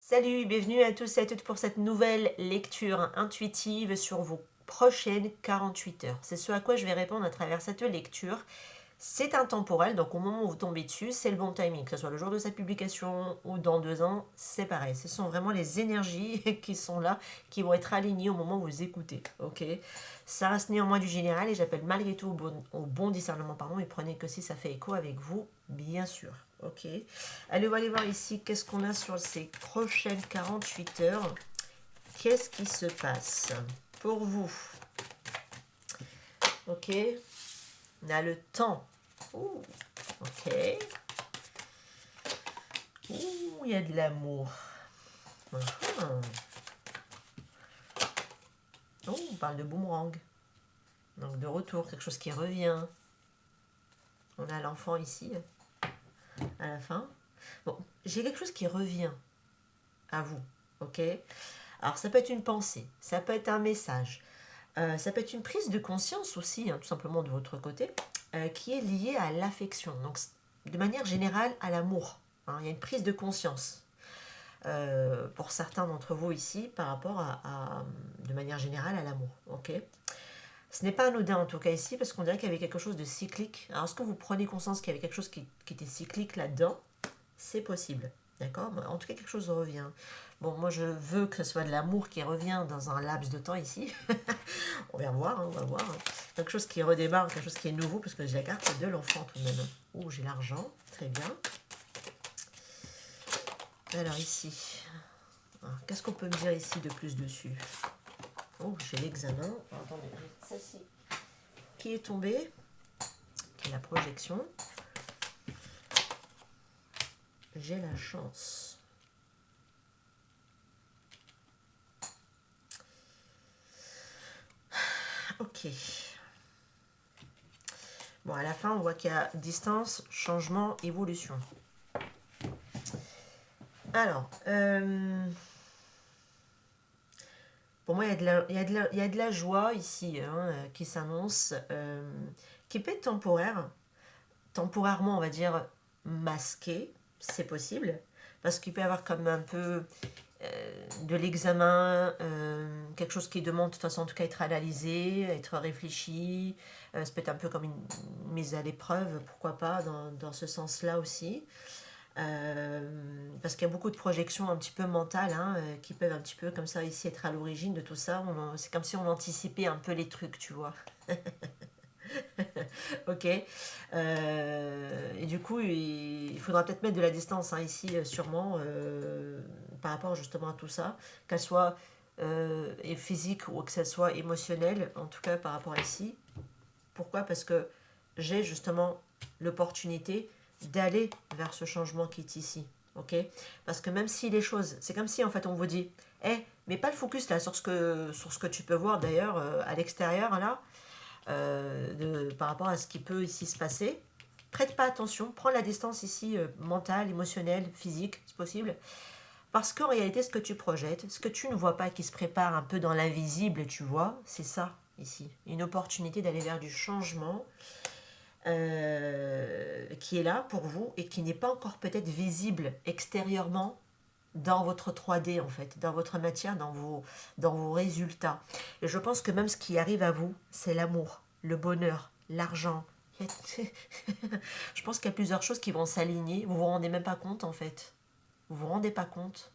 Salut, bienvenue à tous et à toutes pour cette nouvelle lecture intuitive sur vos prochaines 48 heures. C'est ce à quoi je vais répondre à travers cette lecture. C'est intemporel, donc au moment où vous tombez dessus, c'est le bon timing, que ce soit le jour de sa publication ou dans 2 ans, c'est pareil. Ce sont vraiment les énergies qui sont là, qui vont être alignées au moment où vous écoutez. Ok, ça reste néanmoins du général et j'appelle malgré tout au bon discernement, pardon, et prenez que si ça fait écho avec vous, bien sûr. Ok, allez, on va aller voir ici qu'est-ce qu'on a sur ces prochaines 48 heures. Qu'est-ce qui se passe pour vous? Ok, on a le temps. Ouh, ok. Ouh, il y a de l'amour. Ah. Oh, on parle de boomerang. Donc de retour, quelque chose qui revient. On a l'enfant ici, à la fin. Bon, j'ai quelque chose qui revient à vous, ok? Alors ça peut être une pensée, ça peut être un message, ça peut être une prise de conscience aussi, hein, tout simplement de votre côté, qui est liée à l'affection. Donc de manière générale à l'amour. Hein, il y a une prise de conscience. Pour certains d'entre vous ici par rapport de manière générale à l'amour. Ok, ce n'est pas anodin en tout cas ici parce qu'on dirait qu'il y avait quelque chose de cyclique. Alors est-ce que vous prenez conscience qu'il y avait quelque chose qui était cyclique là-dedans? C'est possible. D'accord. En tout cas, quelque chose revient. Bon, moi, je veux que ce soit de l'amour qui revient dans un laps de temps ici. On va voir, hein, on va voir. Quelque chose qui redémarre, quelque chose qui est nouveau, parce que j'ai la carte de l'enfant tout de même. Oh, j'ai l'argent. Très bien. Alors, ici. Qu'est-ce qu'on peut me dire ici de plus dessus? Oh, j'ai l'examen. Attendez, celle-ci. Qui est tombée? Qui est la projection? J'ai la chance. Ok. Bon, à la fin, on voit qu'il y a distance, changement, évolution. Alors, pour moi, il y a de la joie ici hein, qui s'annonce, qui peut être temporaire, temporairement, on va dire, masquée, c'est possible, parce qu'il peut y avoir comme un peu de l'examen, quelque chose qui demande de toute façon en tout cas être analysé, être réfléchi, ça peut être un peu comme une mise à l'épreuve, pourquoi pas, dans ce sens-là aussi. Parce qu'il y a beaucoup de projections un petit peu mentales hein, qui peuvent un petit peu comme ça ici être à l'origine de tout ça. C'est comme si on anticipait un peu les trucs, tu vois. Ok. Et du coup, il faudra peut-être mettre de la distance hein, ici, sûrement, par rapport justement à tout ça, qu'elle soit physique ou que ça soit émotionnel, en tout cas par rapport à ici. Pourquoi? Parce que j'ai justement l'opportunité d'aller vers ce changement qui est ici. Ok? Parce que même si les choses, c'est comme si en fait on vous dit, mais pas le focus là sur ce que tu peux voir d'ailleurs à l'extérieur là, par rapport à ce qui peut ici se passer. Prête pas attention, prends la distance ici mentale, émotionnelle, physique, c'est possible. Parce qu'en réalité, ce que tu projettes, ce que tu ne vois pas qui se prépare un peu dans l'invisible, tu vois, c'est ça ici. Une opportunité d'aller vers du changement qui est là pour vous et qui n'est pas encore peut-être visible extérieurement dans votre 3D en fait, dans votre matière, dans vos résultats. Et je pense que même ce qui arrive à vous, c'est l'amour, le bonheur, l'argent. Je pense qu'il y a plusieurs choses qui vont s'aligner. Vous vous rendez même pas compte en fait. Vous vous rendez pas compte.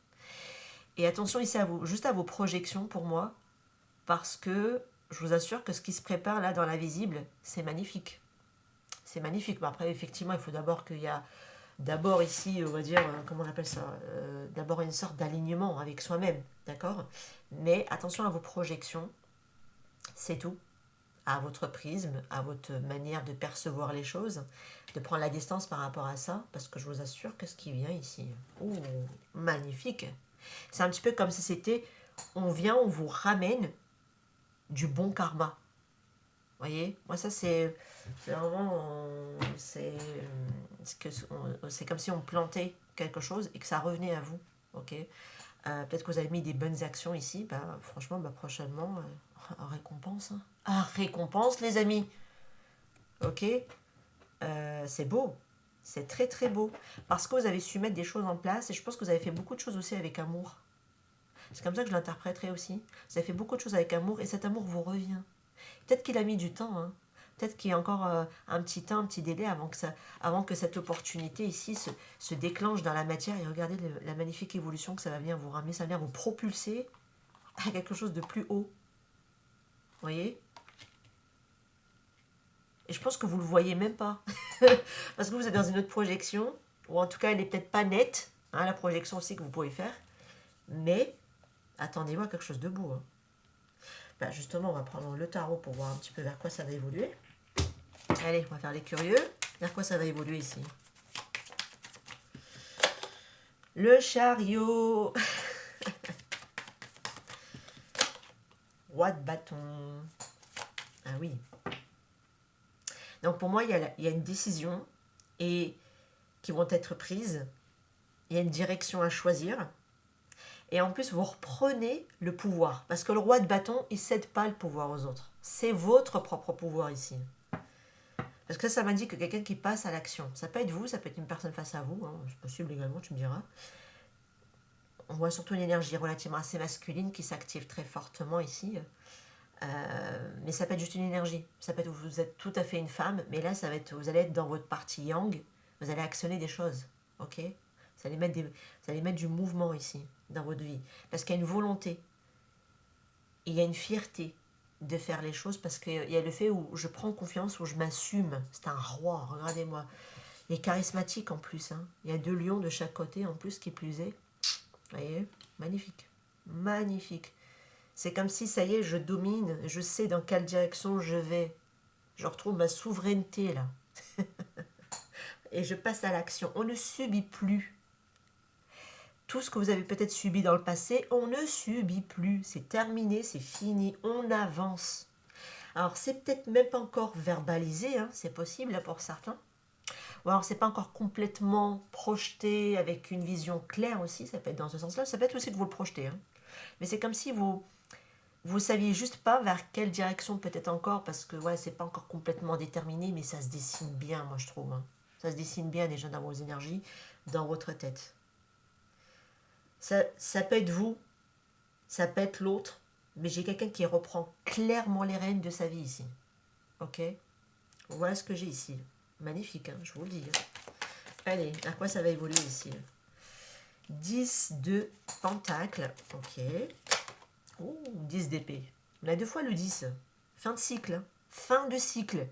Et attention ici à vous, juste à vos projections pour moi, parce que je vous assure que ce qui se prépare là dans l'invisible, c'est magnifique. C'est magnifique. Mais après, effectivement, il faut d'abord qu'il y a d'abord ici, on va dire, comment on appelle ça d'abord une sorte d'alignement avec soi-même, d'accord? Mais attention à vos projections, c'est tout. À votre prisme, à votre manière de percevoir les choses, de prendre la distance par rapport à ça, parce que je vous assure que ce qui vient ici, ouh, magnifique. C'est un petit peu comme si c'était, on vient, on vous ramène du bon karma. Vous voyez, moi ça c'est vraiment, c'est comme si on plantait quelque chose et que ça revenait à vous. Ok. Peut-être que vous avez mis des bonnes actions ici. Bah, franchement, bah, prochainement, récompense. Hein. Ah, récompense, les amis. Ok. C'est beau. C'est très très beau. Parce que vous avez su mettre des choses en place et je pense que vous avez fait beaucoup de choses aussi avec amour. C'est comme ça que je l'interpréterai aussi. Vous avez fait beaucoup de choses avec amour et cet amour vous revient. Peut-être qu'il a mis du temps, hein. Peut-être qu'il y a encore un petit temps, un petit délai avant que cette opportunité ici se déclenche dans la matière. Et regardez la magnifique évolution que ça va venir vous ramener. Ça va venir vous propulser à quelque chose de plus haut. Vous voyez? Et je pense que vous ne le voyez même pas. Parce que vous êtes dans une autre projection. Ou en tout cas, elle n'est peut-être pas nette. Hein, la projection aussi que vous pouvez faire. Mais attendez-vous à quelque chose de beau. Hein. Ben justement, on va prendre le tarot pour voir un petit peu vers quoi ça va évoluer. Allez, on va faire les curieux. Vers quoi ça va évoluer ici? Le chariot. Roi de bâton. Ah oui. Donc pour moi, il y a une décision et qui vont être prises. Il y a une direction à choisir. Et en plus, vous reprenez le pouvoir. Parce que le roi de bâton, il ne cède pas le pouvoir aux autres. C'est votre propre pouvoir ici. Parce que ça m'indique que quelqu'un qui passe à l'action. Ça peut être vous, ça peut être une personne face à vous. Hein, c'est possible également, tu me diras. On voit surtout une énergie relativement assez masculine qui s'active très fortement ici. Mais ça peut être juste une énergie. Ça peut être vous êtes tout à fait une femme, mais là, ça va être, vous allez être dans votre partie yang. Vous allez actionner des choses. Ok? Vous allez mettre du mouvement ici, dans votre vie. Parce qu'il y a une volonté. Et il y a une fierté de faire les choses parce qu'il y a le fait où je prends confiance, où je m'assume. C'est un roi, regardez-moi. Il est charismatique en plus. Hein. Il y a 2 lions de chaque côté en plus, qui plus est. Vous voyez? Magnifique. Magnifique. C'est comme si, ça y est, je domine, je sais dans quelle direction je vais. Je retrouve ma souveraineté là. Et je passe à l'action. On ne subit plus. Tout ce que vous avez peut-être subi dans le passé, on ne subit plus. C'est terminé, c'est fini. On avance. Alors, c'est peut-être même pas encore verbalisé, hein, c'est possible là, pour certains. Ou alors, c'est pas encore complètement projeté avec une vision claire aussi. Ça peut être dans ce sens-là. Ça peut être aussi que vous le projetez. Hein. Mais c'est comme si vous saviez juste pas vers quelle direction peut-être encore, parce que ouais, c'est pas encore complètement déterminé, mais ça se dessine bien, moi je trouve. Hein. Ça se dessine bien déjà dans vos énergies, dans votre tête. Ça peut être vous, ça peut être l'autre, mais j'ai quelqu'un qui reprend clairement les rênes de sa vie ici. Ok? Voilà ce que j'ai ici. Magnifique, hein, je vous le dis. Hein. Allez, à quoi ça va évoluer ici? 10 de pentacles. Ok. Oh, 10 d'épée. On a 2 fois le 10. Fin de cycle. Hein. Fin de cycle.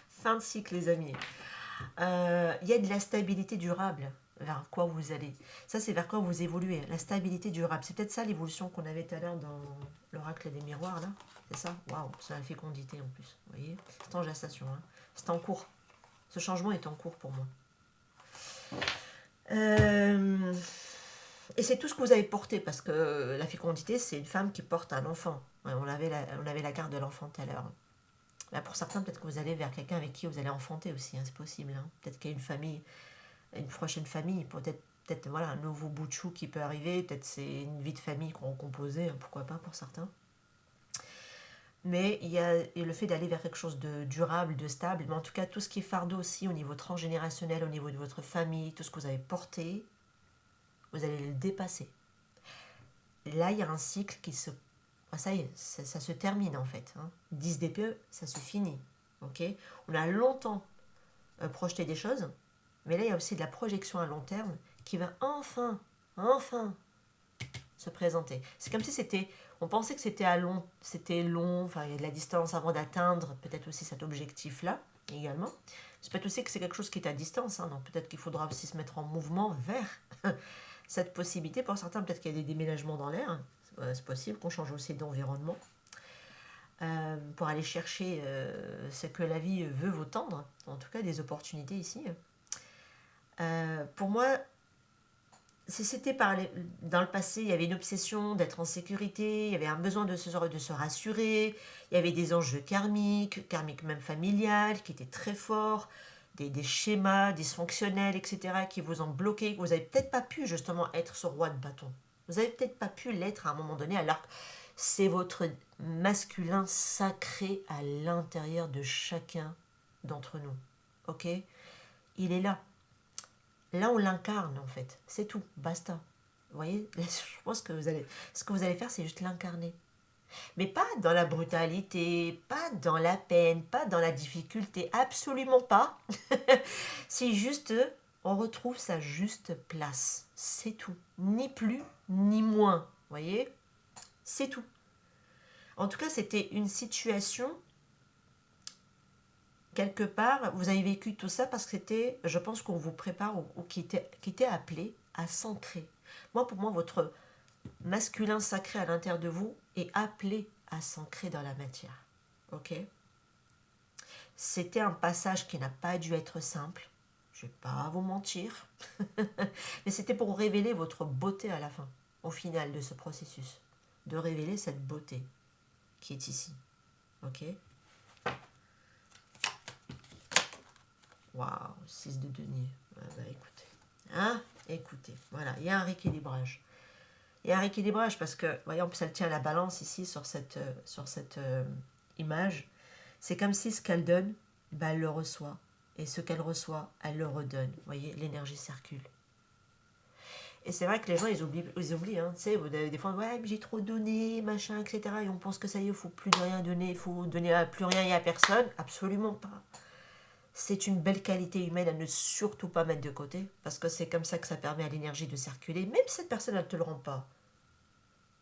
Fin de cycle, les amis. Il y a de la stabilité durable vers quoi vous allez. Ça, c'est vers quoi vous évoluez. La stabilité durable. C'est peut-être ça l'évolution qu'on avait tout à l'heure dans l'oracle des miroirs, là. C'est ça? Waouh, c'est la fécondité en plus. Vous voyez? C'est en gestation. Hein. C'est en cours. Ce changement est en cours pour moi. Et c'est tout ce que vous avez porté, parce que la fécondité, c'est une femme qui porte un enfant. Ouais, on avait la carte de l'enfant tout à l'heure. Là, pour certains, peut-être que vous allez vers quelqu'un avec qui vous allez enfanter aussi, hein, c'est possible. Hein. Peut-être qu'il y a une famille, une prochaine famille, peut-être voilà, un nouveau bout de chou qui peut arriver, peut-être c'est une vie de famille qu'on recomposait, hein, pourquoi pas pour certains. Mais il y a le fait d'aller vers quelque chose de durable, de stable, mais en tout cas, tout ce qui est fardeau aussi au niveau transgénérationnel, au niveau de votre famille, tout ce que vous avez porté, vous allez le dépasser. Là, il y a un cycle qui se... Ça y est, ça se termine en fait. Hein. 10 DPE, ça se finit. Okay, on a longtemps projeté des choses, mais là, il y a aussi de la projection à long terme qui va enfin se présenter. C'est comme si c'était... On pensait que c'était long, enfin, il y a de la distance avant d'atteindre peut-être aussi cet objectif-là, également. C'est peut-être aussi que c'est quelque chose qui est à distance, hein, donc peut-être qu'il faudra aussi se mettre en mouvement vers cette possibilité. Pour certains, peut-être qu'il y a des déménagements dans l'air, c'est possible qu'on change aussi d'environnement pour aller chercher ce que la vie veut vous tendre, en tout cas des opportunités ici. Pour moi, c'était dans le passé, il y avait une obsession d'être en sécurité, il y avait un besoin de se rassurer, il y avait des enjeux karmiques même familiales, qui étaient très forts, des schémas dysfonctionnels, etc., qui vous ont bloqué, que vous n'avez peut-être pas pu justement être ce roi de bâton. Vous n'avez peut-être pas pu l'être à un moment donné, alors que c'est votre masculin sacré à l'intérieur de chacun d'entre nous. Ok ? il est là. Là, on l'incarne, en fait. C'est tout, basta. Vous voyez, là, je pense que ce que vous allez faire, c'est juste l'incarner. Mais pas dans la brutalité, pas dans la peine, pas dans la difficulté, absolument pas. C'est juste, on retrouve sa juste place. C'est tout. Ni plus, ni moins. Vous voyez? C'est tout. En tout cas, c'était une situation, quelque part, vous avez vécu tout ça parce que c'était, je pense qu'on vous prépare ou qui était appelé à s'ancrer. Pour moi, votre masculin sacré à l'intérieur de vous est appelé à s'ancrer dans la matière. Ok? C'était un passage qui n'a pas dû être simple. Je ne vais pas vous mentir. Mais c'était pour révéler votre beauté à la fin, au final de ce processus. De révéler cette beauté qui est ici. Ok? Waouh, 6 de denier. Écoutez. Hein? Écoutez. Voilà, il y a un rééquilibrage. Il y a un rééquilibrage parce que, voyez, en plus, elle tient la balance ici sur cette image. C'est comme si ce qu'elle donne, elle le reçoit. Et ce qu'elle reçoit, elle le redonne. Vous voyez, l'énergie circule. Et c'est vrai que les gens, ils oublient hein. Tu sais, des fois, ouais, j'ai trop donné, machin, etc. Et on pense que ça y est, il ne faut plus de rien donner, il faut donner plus rien et à personne. Absolument pas. C'est une belle qualité humaine à ne surtout pas mettre de côté, parce que c'est comme ça que ça permet à l'énergie de circuler, même si cette personne, elle ne te le rend pas.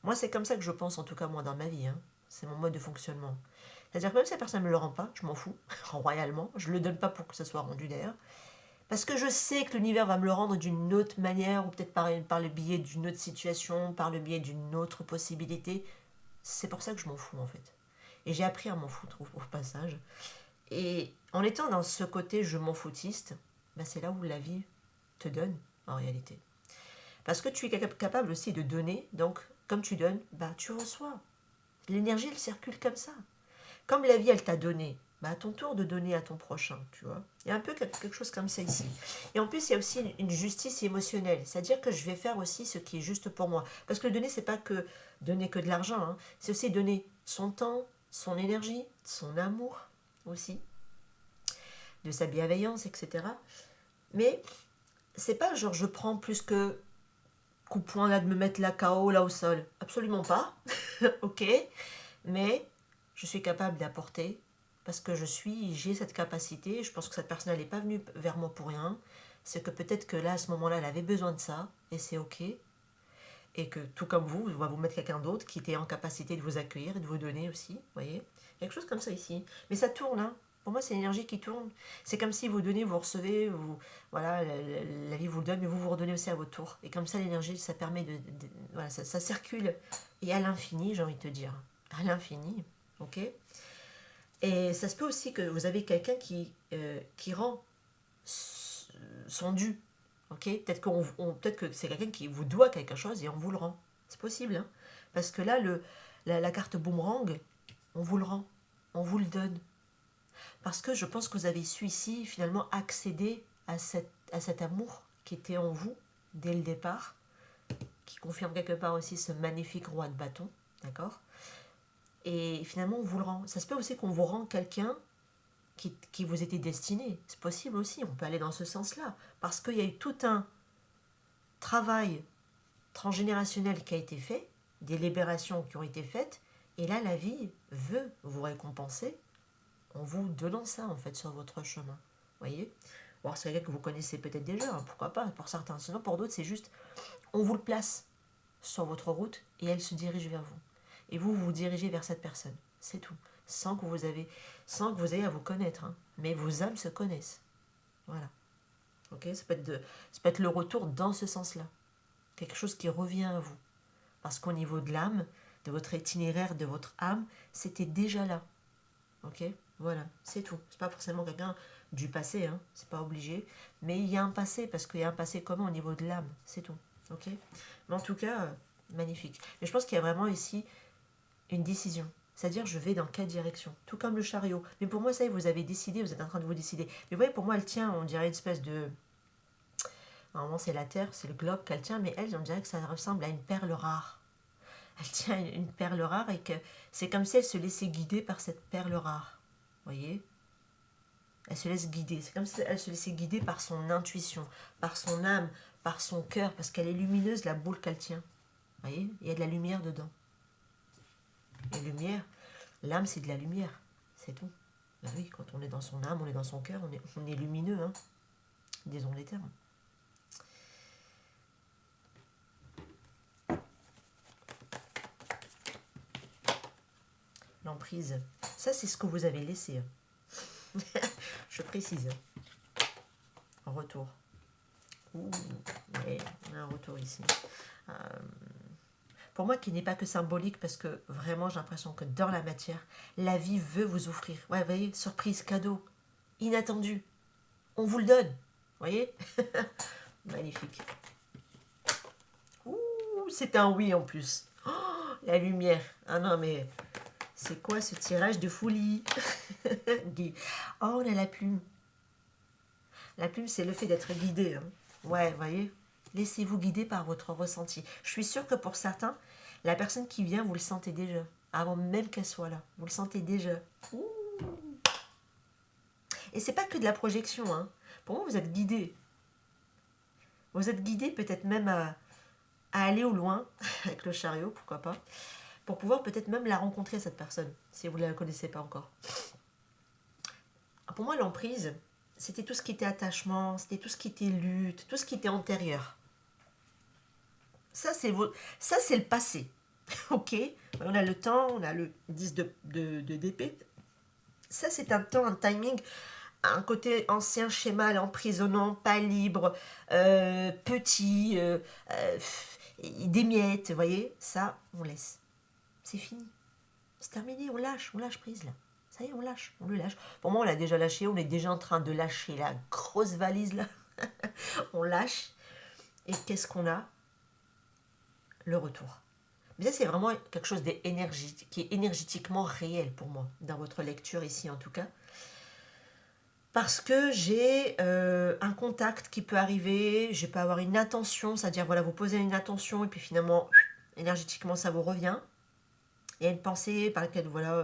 Moi, c'est comme ça que je pense, en tout cas, moi, dans ma vie. Hein. C'est mon mode de fonctionnement. C'est-à-dire que même si la personne ne me le rend pas, je m'en fous, royalement. Je ne le donne pas pour que ce soit rendu d'ailleurs. Parce que je sais que l'univers va me le rendre d'une autre manière, ou peut-être par le biais d'une autre situation, par le biais d'une autre possibilité. C'est pour ça que je m'en fous, en fait. Et j'ai appris à m'en foutre au passage. Et en étant dans ce côté je m'en foutiste, c'est là où la vie te donne, en réalité. Parce que tu es capable aussi de donner, donc comme tu donnes, tu reçois. L'énergie, elle circule comme ça. Comme la vie, elle t'a donné, à ton tour de donner à ton prochain, tu vois. Il y a un peu quelque chose comme ça ici. Et en plus, il y a aussi une justice émotionnelle. C'est-à-dire que je vais faire aussi ce qui est juste pour moi. Parce que le donner, c'est pas que donner que de l'argent. Hein. C'est aussi donner son temps, son énergie, son amour aussi, de sa bienveillance, etc. Mais c'est pas genre je prends plus que coup de poing là de me mettre la KO là au sol. Absolument pas. Ok. Mais je suis capable d'apporter parce que j'ai cette capacité. Je pense que cette personne n'est pas venue vers moi pour rien. C'est que peut-être que là, à ce moment-là, elle avait besoin de ça et c'est ok. Et que tout comme vous, on va vous mettre quelqu'un d'autre qui était en capacité de vous accueillir et de vous donner aussi. Vous voyez, quelque chose comme ça ici. Mais ça tourne, hein. Pour moi, c'est l'énergie qui tourne. C'est comme si vous donnez, vous recevez, voilà, la vie vous le donne, mais vous vous redonnez aussi à votre tour. Et comme ça, l'énergie, ça permet voilà, ça circule. Et à l'infini, j'ai envie de te dire. À l'infini, ok. Et ça se peut aussi que vous avez quelqu'un qui rend son dû, ok. Peut-être que c'est quelqu'un qui vous doit quelque chose et on vous le rend. C'est possible, hein. Parce que là, la carte boomerang, on vous le rend, on vous le donne. Parce que je pense que vous avez su ici, finalement, accéder à cet amour qui était en vous dès le départ, qui confirme quelque part aussi ce magnifique roi de bâton, d'accord. Et finalement, on vous le rend. Ça se peut aussi qu'on vous rend quelqu'un qui vous était destiné. C'est possible aussi, on peut aller dans ce sens-là. Parce qu'il y a eu tout un travail transgénérationnel qui a été fait, des libérations qui ont été faites, et là, la vie veut vous récompenser en vous donnant ça, en fait, sur votre chemin. Vous voyez? Ou alors c'est quelqu'un que vous connaissez peut-être déjà, hein, pourquoi pas, pour certains. Sinon, pour d'autres, c'est juste, on vous le place sur votre route, et elle se dirige vers vous. Et vous vous dirigez vers cette personne. C'est tout. Sans que vous ayez à vous connaître. Hein. Mais vos âmes se connaissent. Voilà. Ok, ça peut être le retour dans ce sens-là. Quelque chose qui revient à vous. Parce qu'au niveau de l'âme, de votre itinéraire, de votre âme, c'était déjà là. Ok, voilà, c'est tout. C'est pas forcément quelqu'un du passé, hein. C'est pas obligé. Mais il y a un passé, parce qu'il y a un passé commun au niveau de l'âme. C'est tout. Ok. Mais en tout cas, magnifique. Mais je pense qu'il y a vraiment ici une décision. C'est-à-dire, je vais dans quelle direction. Tout comme le chariot. Mais pour moi, ça y est, vous avez décidé, vous êtes en train de vous décider. Mais vous voyez, pour moi, elle tient, on dirait une espèce de... Normalement, c'est la Terre, c'est le globe qu'elle tient, mais elle, on dirait que ça ressemble à une perle rare. Elle tient une perle rare et que c'est comme si elle se laissait guider par cette perle rare. Vous voyez? Elle se laisse guider. C'est comme si elle se laissait guider par son intuition, par son âme, par son cœur, parce qu'elle est lumineuse, la boule qu'elle tient. Vous voyez, il y a de la lumière dedans. Et lumière, l'âme, c'est de la lumière. C'est tout. Ben oui, quand on est dans son âme, on est dans son cœur, on est lumineux, hein. Disons les termes. L'emprise. Ça, c'est ce que vous avez laissé. Je précise. En retour. Ouh, ouais, on a un retour ici. Pour moi, qui n'est pas que symbolique, parce que vraiment, j'ai l'impression que dans la matière, la vie veut vous offrir. Ouais, vous voyez, surprise, cadeau, inattendu. On vous le donne. Vous voyez. Magnifique. Ouh, c'est un oui en plus. Oh, la lumière. Ah non, mais c'est quoi ce tirage de folie? Oh, on a la plume. La plume, c'est le fait d'être guidé. Hein. Ouais, vous voyez. Laissez-vous guider par votre ressenti. Je suis sûre que pour certains, la personne qui vient, vous le sentez déjà. Avant même qu'elle soit là. Vous le sentez déjà. Ouh. Et c'est pas que de la projection. Hein. Pour moi, vous êtes guidé. Vous êtes guidé peut-être même à aller au loin, avec le chariot, pourquoi pas, pour pouvoir peut-être même la rencontrer, cette personne, si vous ne la connaissez pas encore. Pour moi, l'emprise, c'était tout ce qui était attachement, c'était tout ce qui était lutte, tout ce qui était antérieur. Ça, c'est le passé. Ok, on a le temps, on a le 10 d'épée. Ça, c'est un temps, un timing, un côté ancien schéma, emprisonnant, pas libre, petit, des miettes, vous voyez. Ça, on laisse. C'est fini. C'est terminé, on lâche prise là. Ça y est, on le lâche. Pour moi, on l'a déjà lâché, on est déjà en train de lâcher la grosse valise là. On lâche. Et qu'est-ce qu'on a? Le retour. Mais ça, c'est vraiment quelque chose d'énergétique, qui est énergétiquement réel pour moi, dans votre lecture ici en tout cas. Parce que j'ai un contact qui peut arriver, je peux avoir une attention, c'est-à-dire voilà, vous posez une attention et puis finalement, énergétiquement, ça vous revient. Il y a une pensée par laquelle voilà,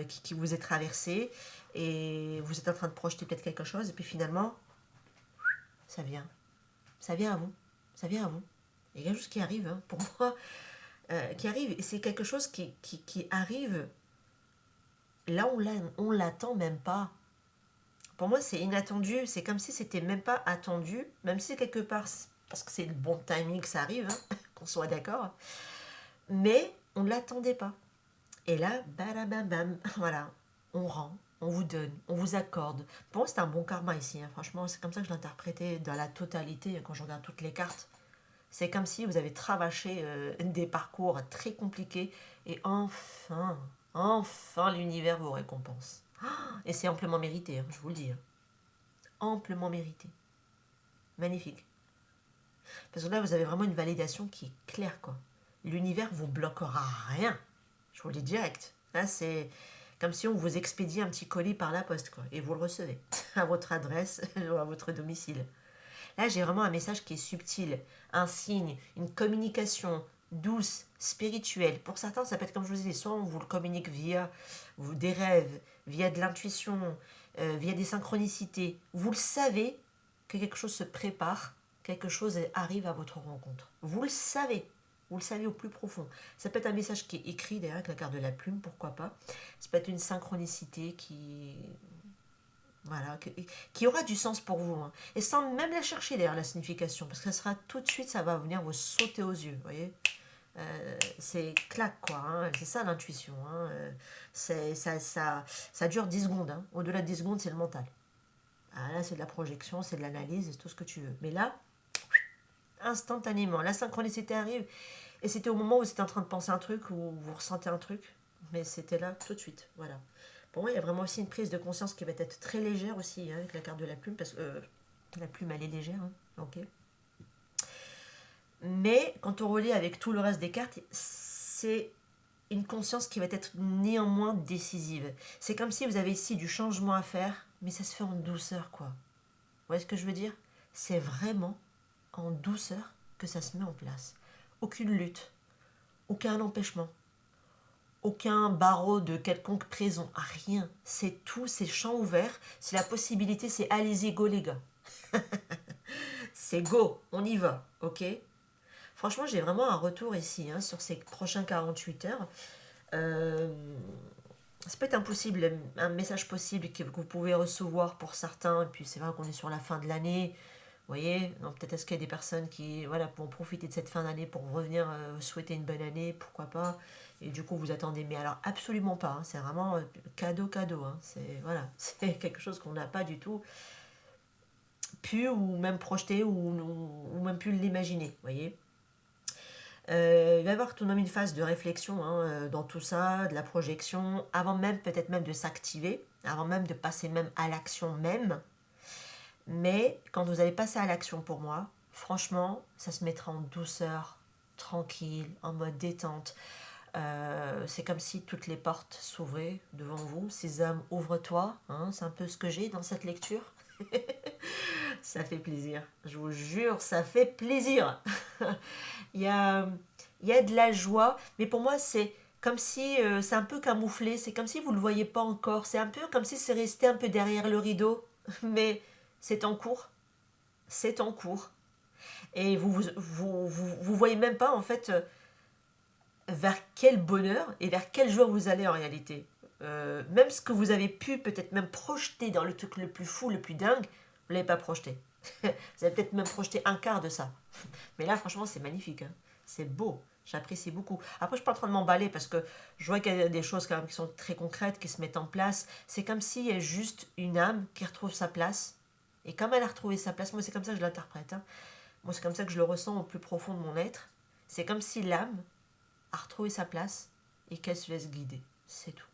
qui vous est traversée et vous êtes en train de projeter peut-être quelque chose et puis finalement, ça vient. Ça vient à vous. Ça vient à vous. Il y a quelque chose qui arrive, hein, pour moi, qui arrive. Et c'est quelque chose qui arrive là où on l'attend même pas. Pour moi, c'est inattendu. C'est comme si c'était même pas attendu, même si quelque part, parce que c'est le bon timing que ça arrive, hein, qu'on soit d'accord. Mais on ne l'attendait pas. Et là, bam, bam, voilà, on rend, on vous donne, on vous accorde. Pour moi, c'est un bon karma ici. Hein. Franchement, c'est comme ça que je l'interprétais dans la totalité quand je regarde toutes les cartes. C'est comme si vous avez travaillé des parcours très compliqués et enfin, l'univers vous récompense. Et c'est amplement mérité, hein, je vous le dis. Hein. Amplement mérité. Magnifique. Parce que là, vous avez vraiment une validation qui est claire, quoi. L'univers vous bloquera rien. Je vous le dis direct. Là, c'est comme si on vous expédiait un petit colis par la poste, quoi. Et vous le recevez à votre adresse ou à votre domicile. Là, j'ai vraiment un message qui est subtil, un signe, une communication douce, spirituelle. Pour certains, ça peut être comme je vous disais, soit on vous le communique via des rêves, via de l'intuition, via des synchronicités. Vous le savez que quelque chose se prépare, quelque chose arrive à votre rencontre. Vous le savez. Vous le savez au plus profond. Ça peut être un message qui est écrit derrière avec la carte de la plume, pourquoi pas. Ça peut être une synchronicité qui... Voilà, qui aura du sens pour vous. Hein. Et sans même la chercher d'ailleurs, la signification. Parce que ça sera tout de suite, ça va venir vous sauter aux yeux. Vous voyez c'est clac, quoi. Hein. C'est ça l'intuition. Hein. Ça dure 10 secondes. Hein. Au-delà de 10 secondes, c'est le mental. Ah, là, c'est de la projection, c'est de l'analyse, c'est tout ce que tu veux. Mais là, instantanément, la synchronicité arrive. Et c'était au moment où vous êtes en train de penser un truc, ou vous ressentez un truc. Mais c'était là tout de suite. Voilà. Pour moi, il y a vraiment aussi une prise de conscience qui va être très légère aussi, hein, avec la carte de la plume, parce que la plume, elle est légère. Hein. Ok. Mais quand on relie avec tout le reste des cartes, c'est une conscience qui va être néanmoins décisive. C'est comme si vous avez ici du changement à faire, mais ça se fait en douceur, quoi. Vous voyez ce que je veux dire? C'est vraiment en douceur que ça se met en place. Aucune lutte, aucun empêchement, aucun barreau de quelconque prison, rien. C'est tout, c'est champ ouvert. C'est la possibilité, c'est allez-y, go les gars. C'est go, on y va, ok? Franchement, j'ai vraiment un retour ici, hein, sur ces prochains 48 heures. Euh, ça peut être impossible, un message possible que vous pouvez recevoir pour certains, et puis c'est vrai qu'on est sur la fin de l'année, vous voyez, donc peut-être est-ce qu'il y a des personnes qui voilà, vont profiter de cette fin d'année pour revenir souhaiter une bonne année, pourquoi pas, et du coup vous attendez, mais alors absolument pas, hein, c'est vraiment cadeau, cadeau, hein, c'est voilà, c'est quelque chose qu'on n'a pas du tout pu ou même projeté ou même pu l'imaginer, vous voyez. Il va y avoir tout de même une phase de réflexion hein, dans tout ça, de la projection, avant même peut-être même de s'activer, avant même de passer même à l'action même. Mais quand vous allez passer à l'action pour moi, franchement, ça se mettra en douceur, tranquille, en mode détente. C'est comme si toutes les portes s'ouvraient devant vous. Sésame, ouvre-toi. Hein, c'est un peu ce que j'ai dans cette lecture. Ça fait plaisir. Je vous jure, ça fait plaisir. il, y a, il y a de la joie, mais pour moi, c'est comme si c'est un peu camouflé. C'est comme si vous ne le voyez pas encore. C'est un peu comme si c'est resté un peu derrière le rideau. Mais c'est en cours. C'est en cours. Et vous voyez même pas, en fait, vers quel bonheur et vers quelle joie vous allez en réalité. Même ce que vous avez pu peut-être même projeter dans le truc le plus fou, le plus dingue, vous ne l'avez pas projeté. Vous avez peut-être même projeté un quart de ça. Mais là, franchement, c'est magnifique. Hein. C'est beau. J'apprécie beaucoup. Après, je ne suis pas en train de m'emballer parce que je vois qu'il y a des choses quand même qui sont très concrètes, qui se mettent en place. C'est comme s'il y a juste une âme qui retrouve sa place. Et comme elle a retrouvé sa place, moi, c'est comme ça que je l'interprète. Hein. Moi, c'est comme ça que je le ressens au plus profond de mon être. C'est comme si l'âme a retrouvé sa place et qu'elle se laisse guider. C'est tout.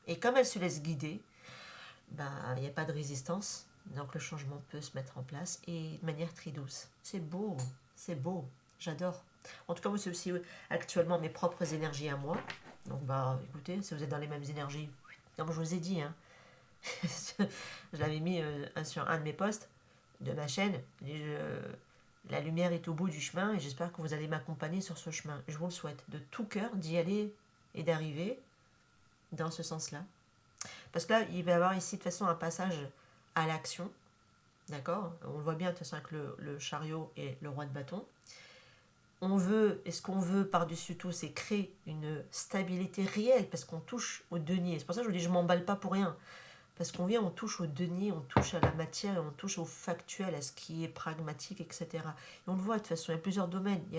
Et comme elle se laisse guider, bah, il n'y a pas de résistance. Donc le changement peut se mettre en place et de manière très douce. C'est beau, c'est beau, j'adore. En tout cas, moi, c'est aussi actuellement mes propres énergies à moi. Donc, bah, écoutez, si vous êtes dans les mêmes énergies, comme je vous ai dit, hein, je l'avais mis sur un de mes posts de ma chaîne. La lumière est au bout du chemin et j'espère que vous allez m'accompagner sur ce chemin. Je vous le souhaite de tout cœur d'y aller et d'arriver dans ce sens-là. Parce que là, il va y avoir ici de toute façon un passage à l'action. D'accord. On le voit bien de toute façon avec le chariot et le roi de bâton. On veut, et ce qu'on veut par-dessus tout, c'est créer une stabilité réelle parce qu'on touche au denier. C'est pour ça que je vous dis, je ne m'emballe pas pour rien. Parce qu'on vient, on touche au denier, on touche à la matière, on touche au factuel, à ce qui est pragmatique, etc. Et on le voit de toute façon, il y a plusieurs domaines. Il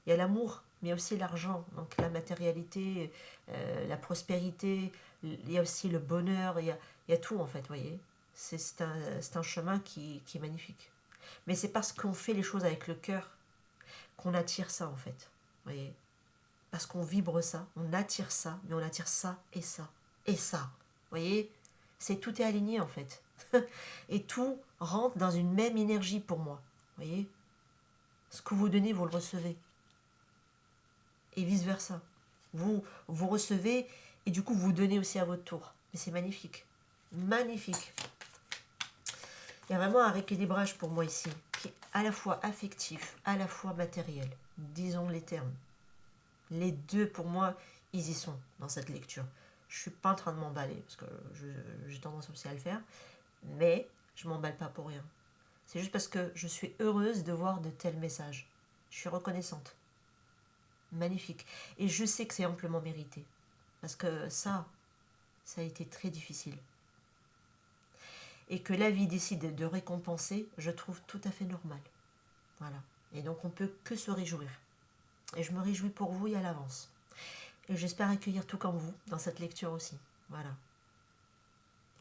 y a l'amour, mais il y a aussi l'argent, donc la matérialité, la prospérité, il y a aussi le bonheur, il y a tout en fait, vous voyez. C'est un chemin qui est magnifique. Mais c'est parce qu'on fait les choses avec le cœur qu'on attire ça en fait, vous voyez. Parce qu'on vibre ça, on attire ça, mais on attire ça et ça et ça, vous voyez. Tout est aligné en fait. Et tout rentre dans une même énergie pour moi. Vous voyez. Ce que vous donnez, vous le recevez. Et vice-versa. Vous recevez et du coup vous donnez aussi à votre tour. Mais c'est magnifique. Magnifique. Il y a vraiment un rééquilibrage pour moi ici, qui est à la fois affectif, à la fois matériel. Disons les termes. Les deux, pour moi, ils y sont dans cette lecture. Je ne suis pas en train de m'emballer, parce que j'ai tendance aussi à le faire, mais je ne m'emballe pas pour rien. C'est juste parce que je suis heureuse de voir de tels messages. Je suis reconnaissante. Magnifique. Et je sais que c'est amplement mérité. Parce que ça a été très difficile. Et que la vie décide de récompenser, je trouve tout à fait normal. Voilà. Et donc on peut que se réjouir. Et je me réjouis pour vous et à l'avance. Et j'espère accueillir tout comme vous dans cette lecture aussi. Voilà.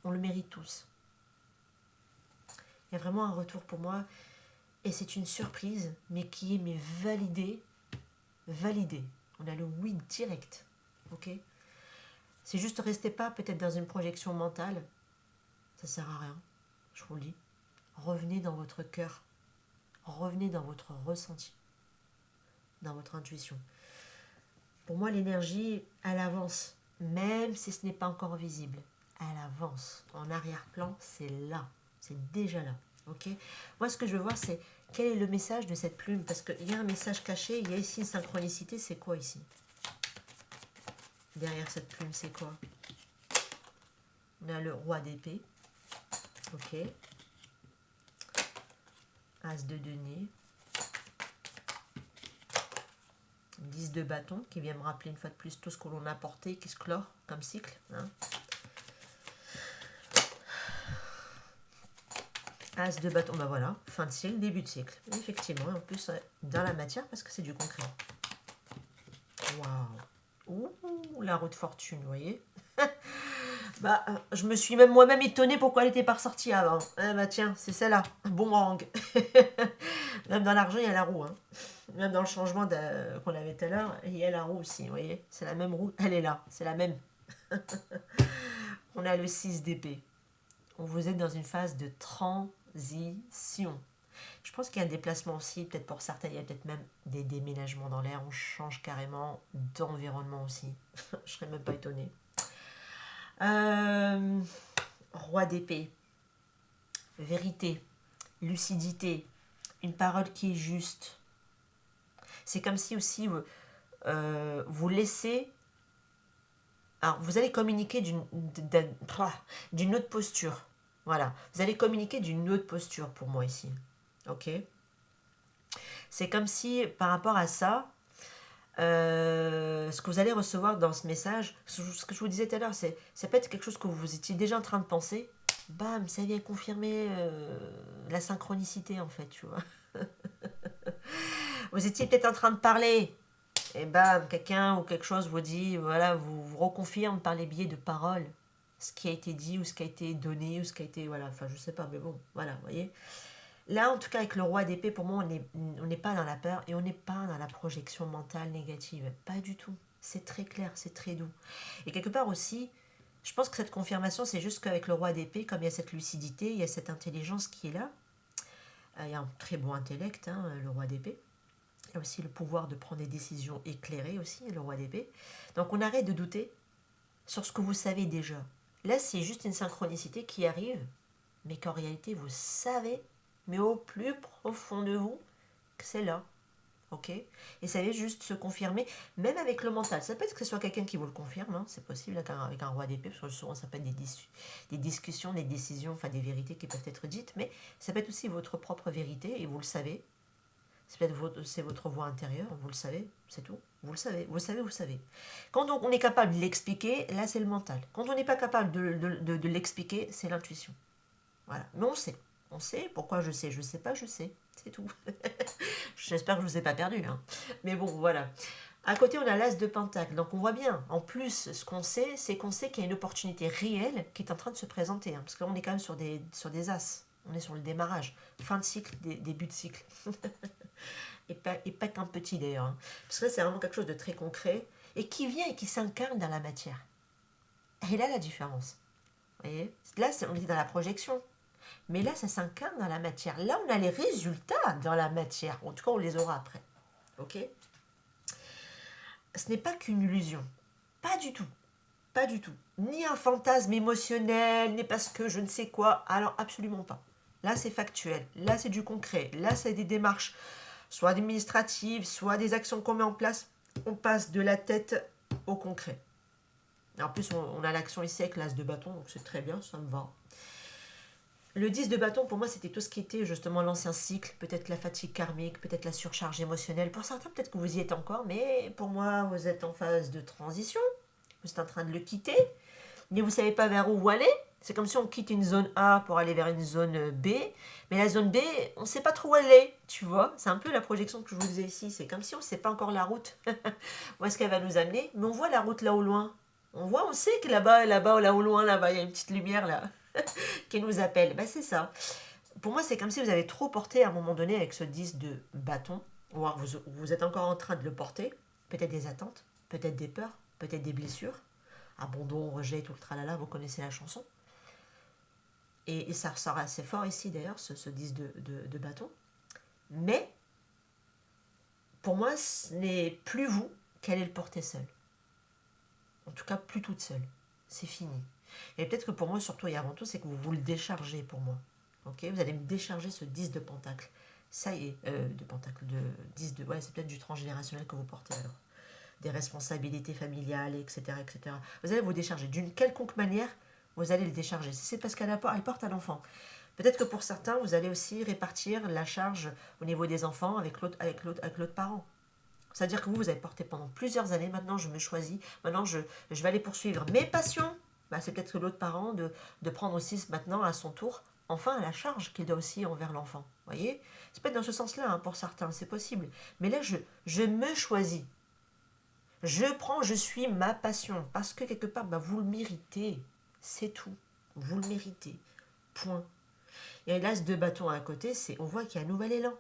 On le mérite tous. Il y a vraiment un retour pour moi. Et c'est une surprise, mais qui est validée. Validée. On a le oui direct. Ok. C'est juste restez pas peut-être dans une projection mentale. Ça sert à rien. Je vous le dis. Revenez dans votre cœur. Revenez dans votre ressenti. Dans votre intuition. Pour moi, l'énergie, elle avance. Même si ce n'est pas encore visible. Elle avance. En arrière-plan, c'est là. C'est déjà là. Ok. Moi, ce que je veux voir, c'est quel est le message de cette plume. Parce qu'il y a un message caché. Il y a ici une synchronicité. C'est quoi ici? Derrière cette plume, c'est quoi? On a le roi d'épée. Ok. As de denier. 10 de bâton qui vient me rappeler une fois de plus tout ce que l'on a porté, qui se clore comme cycle. Hein. As de bâton, bah voilà, fin de cycle, début de cycle. Effectivement, et en plus dans la matière parce que c'est du concret. Waouh! Ouh, la roue de fortune, vous voyez? Bah, je me suis même moi-même étonnée pourquoi elle n'était pas ressortie avant. Ah bah tiens, c'est celle-là, boomerang. Même dans l'argent, il y a la roue. Hein. Même dans le changement qu'on avait tout à l'heure, il y a la roue aussi, vous voyez? C'est la même roue, elle est là, c'est la même. On a le 6 d'épée. Vous êtes dans une phase de transition. Je pense qu'il y a un déplacement aussi, peut-être pour certains, il y a peut-être même des déménagements dans l'air. On change carrément d'environnement aussi. Je serais même pas étonnée. Roi d'épée. Vérité. Lucidité. Une parole qui est juste. C'est comme si aussi vous laissez... Alors, vous allez communiquer d'une autre posture. Voilà. Vous allez communiquer d'une autre posture pour moi ici. Ok? C'est comme si, par rapport à ça, ce que vous allez recevoir dans ce message, ce que je vous disais tout à l'heure, ça peut être quelque chose que vous étiez déjà en train de penser. Bam, ça vient confirmer la synchronicité, en fait, tu vois. Vous étiez peut-être en train de parler, et bam, quelqu'un ou quelque chose vous dit, voilà, vous reconfirme par les biais de paroles ce qui a été dit ou ce qui a été donné ou ce qui a été, voilà, enfin, je sais pas, mais bon, voilà, vous voyez. Là, en tout cas, avec le roi d'épée, pour moi, on n'est pas dans la peur et on n'est pas dans la projection mentale négative. Pas du tout. C'est très clair, c'est très doux. Et quelque part aussi, je pense que cette confirmation, c'est juste qu'avec le roi d'épée, comme il y a cette lucidité, il y a cette intelligence qui est là. Il y a un très bon intellect, hein, le roi d'épée. Il y a aussi le pouvoir de prendre des décisions éclairées aussi, le roi d'épée. Donc on arrête de douter sur ce que vous savez déjà. Là, c'est juste une synchronicité qui arrive, mais qu'en réalité, vous savez, mais au plus profond de vous, que c'est là. Ok? Et ça va juste se confirmer, même avec le mental. Ça peut être que ce soit quelqu'un qui vous le confirme, hein, c'est possible avec un roi d'épée, parce que souvent ça peut être des discussions, des décisions, enfin des vérités qui peuvent être dites, mais ça peut être aussi votre propre vérité, et vous le savez. C'est votre voix intérieure, vous le savez, c'est tout. Vous le savez, vous le savez, vous le savez. Quand on est capable de l'expliquer, là c'est le mental. Quand on n'est pas capable de l'expliquer, c'est l'intuition. Voilà. Mais on sait. On sait. Pourquoi je sais? Je sais pas, je sais. C'est tout. J'espère que je ne vous ai pas perdu. Hein. Mais bon, voilà. À côté, on a l'as de pentacle. Donc on voit bien. En plus, ce qu'on sait, c'est qu'on sait qu'il y a une opportunité réelle qui est en train de se présenter. Hein, parce que là, on est quand même sur des as. On est sur le démarrage. Fin de cycle, début de cycle. et pas qu'un petit d'ailleurs. Hein. Parce que là, c'est vraiment quelque chose de très concret. Et qui vient et qui s'incarne dans la matière. Et là, la différence. Vous voyez? Là, on est dans la projection. Mais là, ça s'incarne dans la matière. Là, on a les résultats dans la matière. En tout cas, on les aura après. Ok? Ce n'est pas qu'une illusion. Pas du tout. Pas du tout. Ni un fantasme émotionnel, ni parce que je ne sais quoi. Alors, absolument pas. Là, c'est factuel. Là, c'est du concret. Là, c'est des démarches, soit administratives, soit des actions qu'on met en place. On passe de la tête au concret. En plus, on a l'action ici avec l'as de bâton, donc c'est très bien, ça me va. Le 10 de bâton, pour moi, c'était tout ce qui était justement l'ancien cycle, peut-être la fatigue karmique, peut-être la surcharge émotionnelle. Pour certains, peut-être que vous y êtes encore, mais pour moi, vous êtes en phase de transition. Vous êtes en train de le quitter, mais vous ne savez pas vers où vous allez. C'est comme si on quitte une zone A pour aller vers une zone B, mais la zone B, on ne sait pas trop où elle est, tu vois. C'est un peu la projection que je vous disais ici. C'est comme si on ne sait pas encore la route, où est-ce qu'elle va nous amener, mais on voit la route là au loin. On sait que là-bas, là au loin, là-bas, il y a une petite lumière là. Qui nous appelle. Ben, c'est ça. Pour moi, c'est comme si vous avez trop porté à un moment donné avec ce 10 de bâton, ou alors vous êtes encore en train de le porter, peut-être des attentes, peut-être des peurs, peut-être des blessures, abandon, rejet, tout le tralala, vous connaissez la chanson. Et ça ressort assez fort ici d'ailleurs, ce 10 de bâton. Mais, pour moi, ce n'est plus vous qui allez le porter seul. En tout cas, plus toute seule. C'est fini. Et peut-être que pour moi, surtout et avant tout, c'est que vous le déchargez pour moi. Ok, vous allez me décharger ce 10 de pentacle. Ça y est, de pentacle, de 10 de... Ouais, c'est peut-être du transgénérationnel que vous portez alors. des responsabilités familiales, etc., etc. Vous allez vous décharger d'une quelconque manière, vous allez le décharger. Si c'est parce qu'elle porte un enfant. Peut-être que pour certains, vous allez aussi répartir la charge au niveau des enfants avec l'autre parent. C'est-à-dire que vous avez porté pendant plusieurs années, maintenant je me choisis, maintenant je vais aller poursuivre mes passions. Bah, c'est peut-être que l'autre parent de prendre aussi maintenant à son tour, enfin la charge qu'il doit aussi envers l'enfant. Vous voyez? C'est peut-être dans ce sens-là, hein, pour certains, c'est possible. Mais là, je me choisis. Je suis ma passion. Parce que quelque part, bah, vous le méritez. C'est tout. Vous le méritez. Point. Et là, ce deux bâtons à côté, on voit qu'il y a un nouvel élan.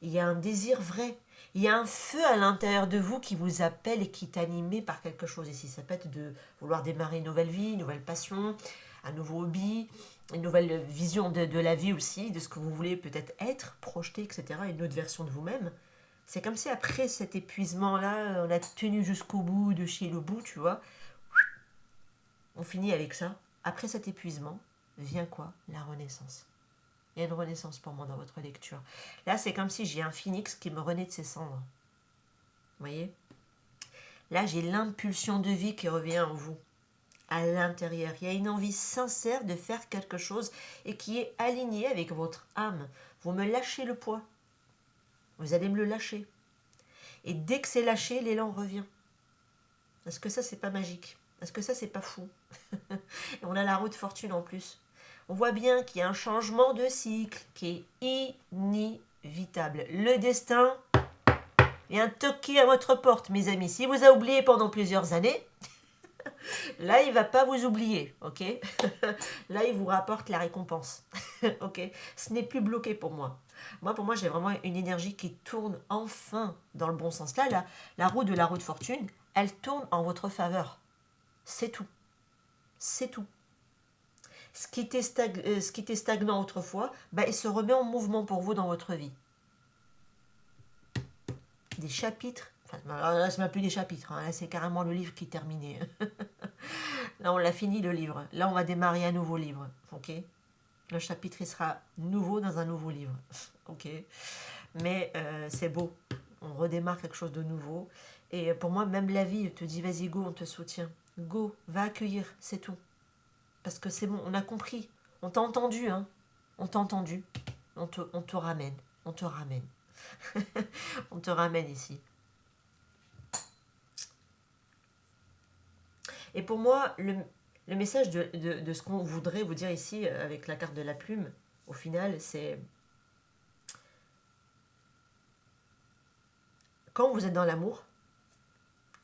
Il y a un désir vrai. Il y a un feu à l'intérieur de vous qui vous appelle et qui est animé par quelque chose. Ici, ça peut être de vouloir démarrer une nouvelle vie, une nouvelle passion, un nouveau hobby, une nouvelle vision de la vie aussi, de ce que vous voulez peut-être être, projeter, etc. Une autre version de vous-même. C'est comme si après cet épuisement-là, on a tenu jusqu'au bout, de chez le bout, tu vois. On finit avec ça. Après cet épuisement, vient quoi? La renaissance. Il y a une renaissance pour moi dans votre lecture. Là, c'est comme si j'ai un phénix qui me renaît de ses cendres. Vous voyez? Là, j'ai l'impulsion de vie qui revient en vous, à l'intérieur. Il y a une envie sincère de faire quelque chose et qui est alignée avec votre âme. Vous me lâchez le poids. Vous allez me le lâcher. Et dès que c'est lâché, l'élan revient. Est-ce que ça, c'est pas magique? Est-ce que ça, c'est pas fou? Et on a la roue de fortune en plus. On voit bien qu'il y a un changement de cycle qui est inévitable. Le destin vient toquer à votre porte, mes amis. Si vous a oublié pendant plusieurs années, là, il ne va pas vous oublier, ok? Là, il vous rapporte la récompense, ok? Ce n'est plus bloqué pour moi. Pour moi, j'ai vraiment une énergie qui tourne enfin dans le bon sens. Là, la roue de fortune, elle tourne en votre faveur. C'est tout. C'est tout. Ce qui était stagnant autrefois, il se remet en mouvement pour vous dans votre vie. Des chapitres, là, ce n'est plus des chapitres, hein, là, c'est carrément le livre qui est terminé. Là, on l'a fini, le livre. Là, on va démarrer un nouveau livre, ok? Le chapitre, il sera nouveau dans un nouveau livre, ok? Mais c'est beau. On redémarre quelque chose de nouveau. Et pour moi, même la vie te dit, vas-y, go, on te soutient. Go, va accueillir, c'est tout. Parce que c'est bon, on a compris. On t'a entendu, hein. On t'a entendu. On te ramène. On te ramène. On te ramène ici. Et pour moi, le message de ce qu'on voudrait vous dire ici, avec la carte de la plume, au final, c'est... Quand vous êtes dans l'amour,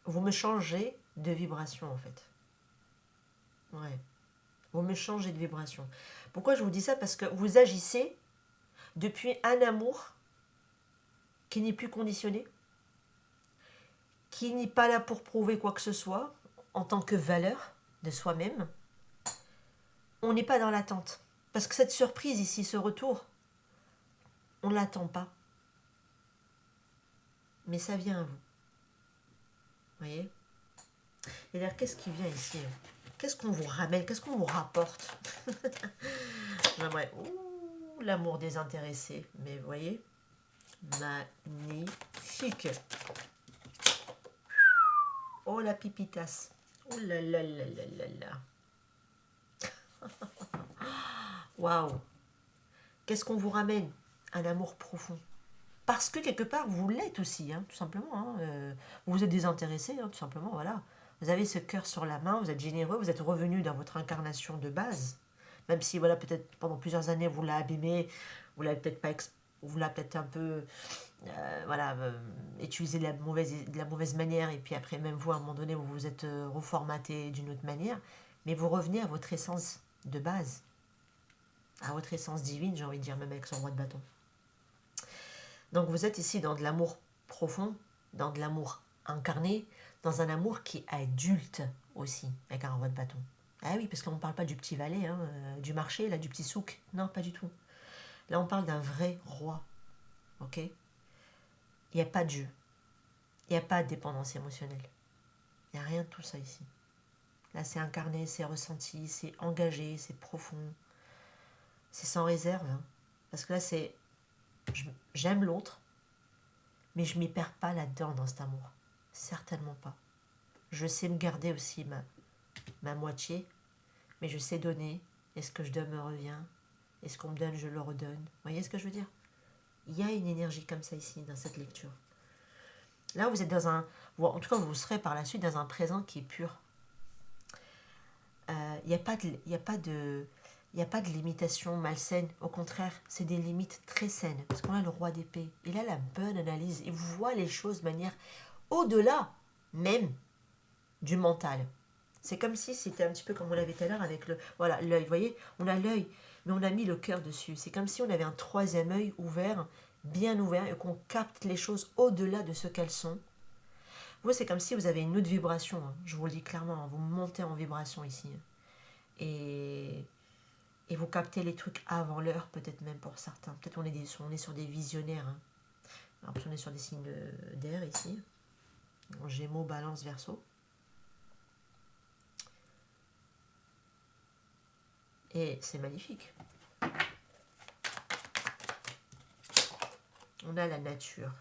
vous me changez de vibration, en fait. Ouais. Vous me changez de vibration. Pourquoi je vous dis ça? Parce que vous agissez depuis un amour qui n'est plus conditionné, qui n'est pas là pour prouver quoi que ce soit, en tant que valeur de soi-même. On n'est pas dans l'attente. Parce que cette surprise ici, ce retour, on ne l'attend pas. Mais ça vient à vous. Vous voyez? Et d'ailleurs, qu'est-ce qui vient ici? Qu'est-ce qu'on vous ramène? Qu'est-ce qu'on vous rapporte? Ouh, l'amour désintéressé. Mais vous voyez? Magnifique. Oh, la pipitasse. Oh là là là là là là. Waouh. Qu'est-ce qu'on vous ramène? Un amour profond. Parce que quelque part, vous l'êtes aussi, hein, tout simplement. Hein. Vous êtes désintéressé, hein, tout simplement, voilà. Vous avez ce cœur sur la main, vous êtes généreux, vous êtes revenu dans votre incarnation de base. Même si, voilà, peut-être pendant plusieurs années, vous l'avez abîmé, vous l'avez peut-être pas... Vous l'avez peut-être un peu... utilisé de la mauvaise manière, et puis après, même vous, à un moment donné, vous vous êtes reformaté d'une autre manière. Mais vous revenez à votre essence de base. À votre essence divine, j'ai envie de dire, même avec son roi de bâton. Donc vous êtes ici dans de l'amour profond, dans de l'amour incarné, dans un amour qui est adulte aussi, avec un roi de bâton. Ah oui, parce qu'on ne parle pas du petit valet, hein, du marché, là, du petit souk. Non, pas du tout. Là, on parle d'un vrai roi. Ok? Il n'y a pas de jeu. Il n'y a pas de dépendance émotionnelle. Il n'y a rien de tout ça ici. Là, c'est incarné, c'est ressenti, c'est engagé, c'est profond. C'est sans réserve. Hein. Parce que là, j'aime l'autre, mais je ne m'y perds pas là-dedans, dans cet amour. Certainement pas. Je sais me garder aussi ma moitié, mais je sais donner, et ce que je donne me revient, et ce qu'on me donne, je le redonne. Vous voyez ce que je veux dire? Il y a une énergie comme ça ici, dans cette lecture. Là, vous êtes dans un... En tout cas, vous serez par la suite dans un présent qui est pur. Il n'y a pas de... Il n'y a pas de limitation malsaine. Au contraire, c'est des limites très saines. Parce qu'on a le roi d'épée. Il a la bonne analyse. Il voit les choses de manière au-delà même du mental. C'est comme si c'était un petit peu comme on l'avait tout à l'heure avec le... Voilà, l'œil. Vous voyez, on a l'œil, mais on a mis le cœur dessus. C'est comme si on avait un troisième œil ouvert, bien ouvert, et qu'on capte les choses au-delà de ce qu'elles sont. Vous, c'est comme si vous avez une autre vibration. Hein. Je vous le dis clairement, hein. Vous montez en vibration ici. Et vous captez les trucs avant l'heure, peut-être même pour certains. Peut-être on est sur des visionnaires. Hein. Alors, on est sur des signes d'air ici. Gémeaux, Balance, Verseau. Et c'est magnifique. On a la nature.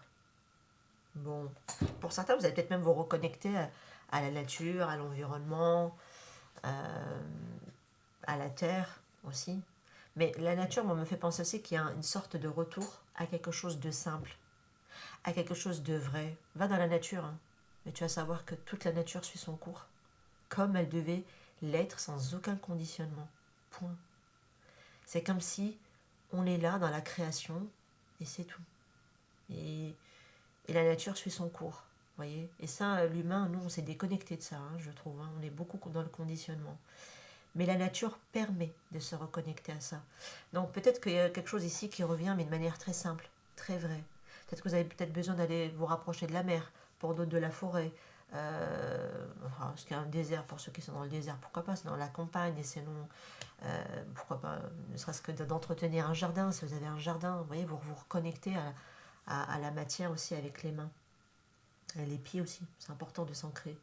Bon, pour certains, vous allez peut-être même vous reconnecter à la nature, à l'environnement, à la terre aussi. Mais la nature, moi, me fait penser aussi qu'il y a une sorte de retour à quelque chose de simple, à quelque chose de vrai. Va dans la nature, hein, mais tu vas savoir que toute la nature suit son cours, comme elle devait l'être sans aucun conditionnement. Point. C'est comme si on est là dans la création et c'est tout. Et la nature suit son cours, voyez. Et ça, l'humain, nous, on s'est déconnecté de ça, hein, je trouve. Hein. On est beaucoup dans le conditionnement. Mais la nature permet de se reconnecter à ça. Donc peut-être qu'il y a quelque chose ici qui revient, mais de manière très simple, très vraie. Peut-être que vous avez peut-être besoin d'aller vous rapprocher de la mer, pour d'autres de la forêt. Parce qu'il y a un désert, pour ceux qui sont dans le désert, pourquoi pas, c'est dans la campagne, et sinon, pourquoi pas, ne serait-ce que d'entretenir un jardin, si vous avez un jardin, vous voyez, vous vous reconnectez à la matière aussi avec les mains. Et les pieds aussi, c'est important de s'ancrer.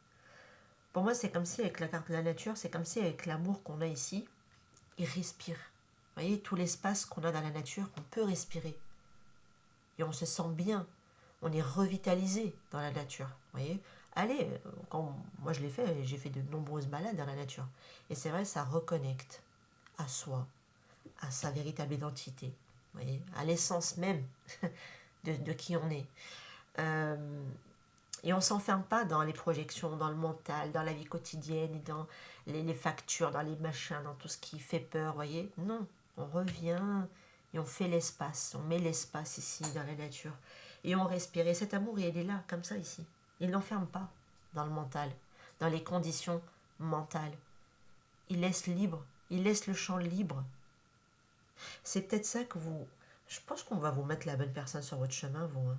Pour moi, c'est comme si avec la carte de la nature, c'est comme si avec l'amour qu'on a ici, il respire. Vous voyez, tout l'espace qu'on a dans la nature, on peut respirer. Et on se sent bien. On est revitalisé dans la nature. Vous voyez, allez, moi je l'ai fait, j'ai fait de nombreuses balades dans la nature. Et c'est vrai, ça reconnecte à soi, à sa véritable identité. Vous voyez, à l'essence même de qui on est. Et on ne s'enferme pas dans les projections, dans le mental, dans la vie quotidienne, et dans les factures, dans les machins, dans tout ce qui fait peur, voyez. Non, on revient et on fait l'espace, on met l'espace ici dans la nature. Et on respire. Et cet amour, il est là, comme ça ici. Il n'enferme pas dans le mental, dans les conditions mentales. Il laisse libre, il laisse le champ libre. C'est peut-être ça que vous... Je pense qu'on va vous mettre la bonne personne sur votre chemin, vous, hein.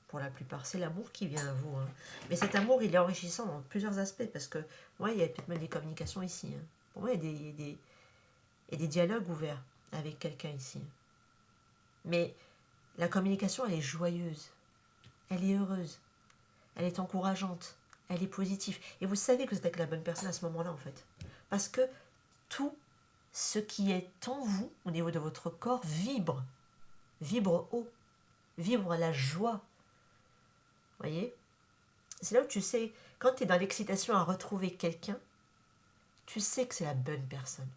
Pour la plupart, c'est l'amour qui vient à vous. Hein. Mais cet amour, il est enrichissant dans plusieurs aspects, parce que, ouais, il y a peut-être même des communications ici. Hein. Pour moi, il y a des dialogues ouverts avec quelqu'un ici. Mais la communication, elle est joyeuse, elle est heureuse, elle est encourageante, elle est positive. Et vous savez que vous êtes avec la bonne personne à ce moment-là, en fait. Parce que tout ce qui est en vous, au niveau de votre corps, vibre haut, vibre la joie. Vous voyez? C'est là où tu sais, quand tu es dans l'excitation à retrouver quelqu'un, tu sais que c'est la bonne personne.